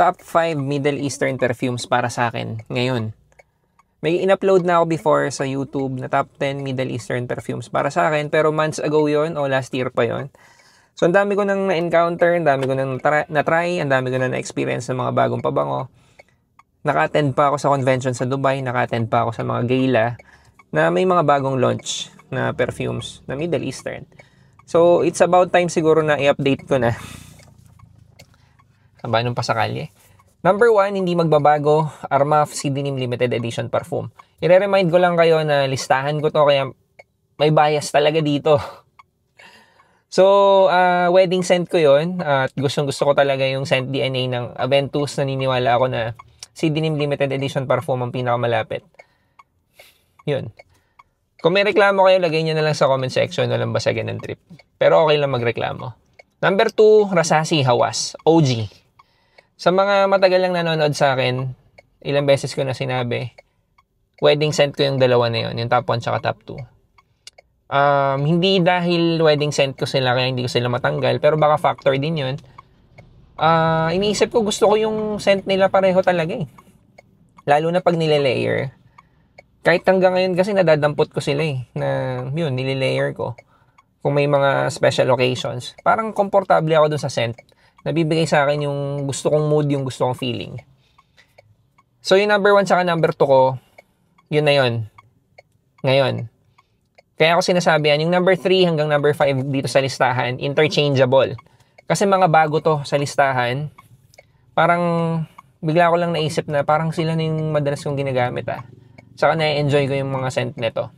top 5 Middle Eastern perfumes para sa akin ngayon. May in-upload na ako before sa YouTube na top 10 Middle Eastern perfumes para sa akin, pero months ago yon o last year pa yon. So, ang dami ko nang na-encounter, ang dami ko nang na-try, ang dami ko nang na-experience ng mga bagong pabango. Naka-attend pa ako sa convention sa Dubai, naka-attend pa ako sa mga gala na may mga bagong launch na perfumes na Middle Eastern. So, it's about time siguro na i-update ko na. Kabanong pa sa kalye. Number 1, hindi magbabago, Armaf Sidinim Limited Edition Parfum. I-remind ko lang kayo na listahan ko to kaya may bias talaga dito. So, wedding scent ko yon at gustong-gusto ko talaga yung scent DNA ng Aventus. Naniniwala ako na Sidinim Limited Edition Parfum ang pinakamalapit. Yun. Kung may reklamo kayo, lagay nyo na lang sa comment section, walang basagin ng trip. Pero okay lang magreklamo. Number 2, Rasasi Hawas, OG. Sa mga matagal lang nanonood sa akin, ilang beses ko na sinabi, wedding scent ko yung dalawa na yun, yung top 1 tsaka top 2. Hindi dahil wedding scent ko sila kaya hindi ko sila matanggal, pero baka factor din yun. Iniisip ko gusto ko yung scent nila pareho talaga eh. Lalo na pag nilelayer. Kahit hanggang ngayon kasi nadadampot ko sila eh, na yun, nililayer ko. Kung may mga special occasions, parang komportable ako dun sa scent. Nabibigay sa akin yung gusto kong mood, yung gusto kong feeling. So, yung number 1 tsaka number 2 ko, yun na yun. Ngayon. Kaya ako sinasabihan, yung number 3 hanggang number 5 dito sa listahan, interchangeable. Kasi mga bago to sa listahan, parang bigla ko lang naisip na parang sila na yung madalas kong ginagamit Tsaka na-enjoy ko yung mga scent nito.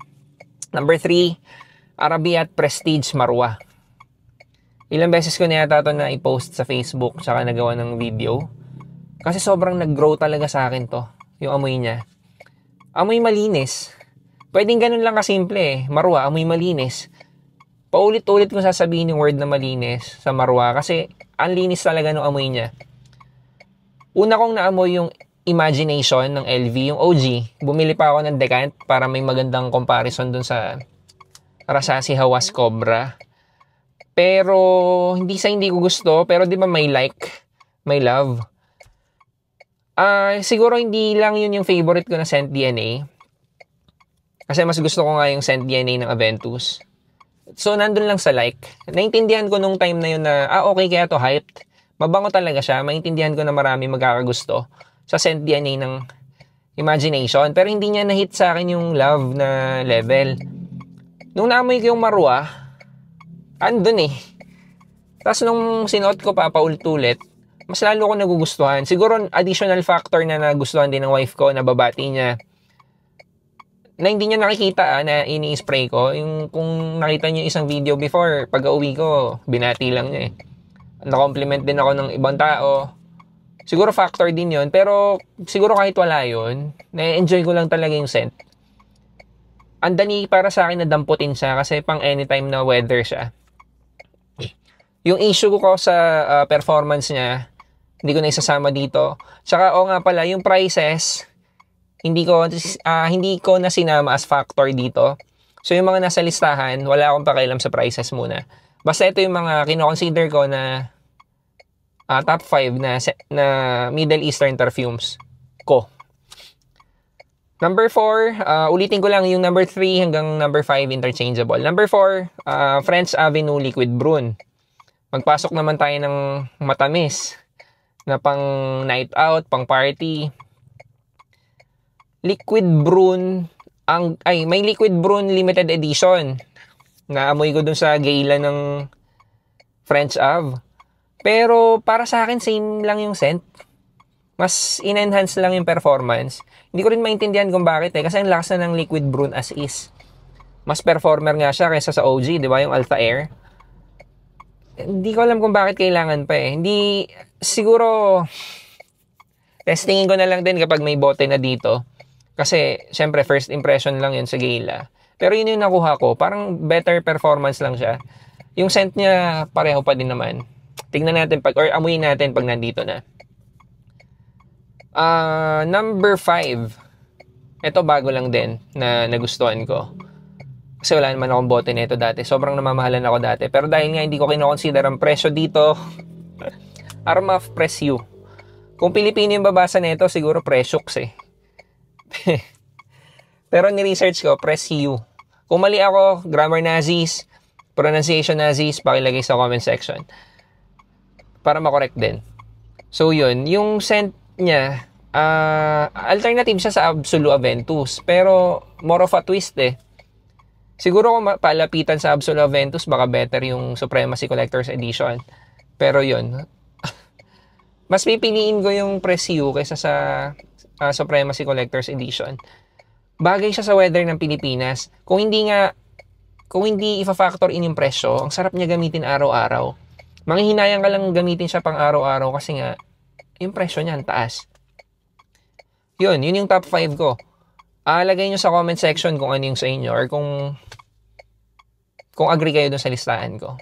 Number 3, Arabiat Prestige Marwa. Ilang beses ko na yata ito na i-post sa Facebook tsaka nagawa ng video. Kasi sobrang nag-grow talaga sa akin to. Yung amoy niya. Amoy malinis. Pwedeng ganun lang kasimple eh. Marwa, amoy malinis. Paulit-ulit ko sasabihin yung word na malinis sa Marwa kasi ang linis talaga ng amoy niya. Una kong naamoy yung Imagination ng LV, yung OG. Bumili pa ako ng decant para may magandang comparison dun sa Rasasi Hawas Cobra. Pero, hindi ko gusto. Pero di ba may like, may love. Siguro hindi lang yun yung favorite ko na scent DNA. Kasi mas gusto ko nga yung scent DNA ng Aventus. So, nandun lang sa like. Naintindihan ko nung time na yun na, okay kaya to hyped. Mabango talaga siya. Maintindihan ko na marami magkakagusto sa scent DNA ng Imagination. Pero hindi niya na-hit sa akin yung love na level. Nung naamoy ko yung Marwa, andun eh. Tapos nung sinuot ko pa paulit-ulit, mas lalo ko nagugustuhan. Siguro additional factor na nagustuhan din ng wife ko na babati niya. Na hindi niya nakikita na ini-spray ko. Yung kung nakita niyo isang video before, pag-uwi ko, binati lang niya eh. Na-compliment din ako ng ibang tao. Siguro factor din yon, pero siguro kahit wala yun, na-enjoy ko lang talaga yung scent. Andani para sa akin na damputin siya kasi pang anytime na weather siya. Yung issue ko sa performance niya, hindi ko na isasama dito. Tsaka nga pala, yung prices, hindi ko na sinama as factor dito. So yung mga nasa listahan, wala akong pakialam sa prices muna. Basta ito yung mga kino-consider ko na top 5 na Middle Eastern perfumes ko. Number 4, ulitin ko lang yung number 3 hanggang number 5 interchangeable. Number 4, French Avenue Liquid Brune. Magpasok naman tayo ng matamis na pang night out, pang party. Liquid Brune, may Liquid Brune limited edition. Naamoy ko dun sa gala ng French Ave. Pero para sa akin, same lang yung scent. Mas in-enhance lang yung performance. Hindi ko rin maintindihan kung bakit kasi ang lakas na ng Liquid Brune as is. Mas performer nga siya kaysa sa OG, di ba? Yung Alpha Air. Hindi ko alam kung bakit kailangan pa eh. Hindi, siguro, testingin ko na lang din kapag may bote na dito. Kasi, syempre, first impression lang yun sa gala. Pero yun yung nakuha ko. Parang better performance lang siya. Yung scent niya, pareho pa din naman. Tingnan natin or amuyin natin pag nandito na. Number 5. Ito bago lang din na nagustuhan ko. Kasi wala naman akong bote nito dati. Sobrang namamahalan ako dati. Pero dahil nga hindi ko kinoconsider ang presyo dito, Armaf Press You. Kung Pilipino yung babasa nito, siguro Presyux eh. Pero ni-research ko, Press-U. Kung mali ako, grammar Nazis, pronunciation Nazis, pakilagay sa comment section. Para makorek din. So yun, yung sent niya, alternative siya sa Absolu Aventus. Pero more of a twist eh. Siguro kung palapitan sa Absolu Aventus, baka better yung Supremacy Collector's Edition. Pero yun, mas pipiliin ko yung Press-U kaysa sa Supremacy Collector's Edition. Bagay siya sa weather ng Pilipinas. Kung hindi ifa-factor in yung presyo, ang sarap niya gamitin araw-araw. Manghihinayang ka lang gamitin siya pang araw-araw kasi nga, yung presyo niya ang taas. Yun yung top 5 ko. Lagay nyo sa comment section kung ano yung sa inyo or kung agree kayo dun sa listahan ko.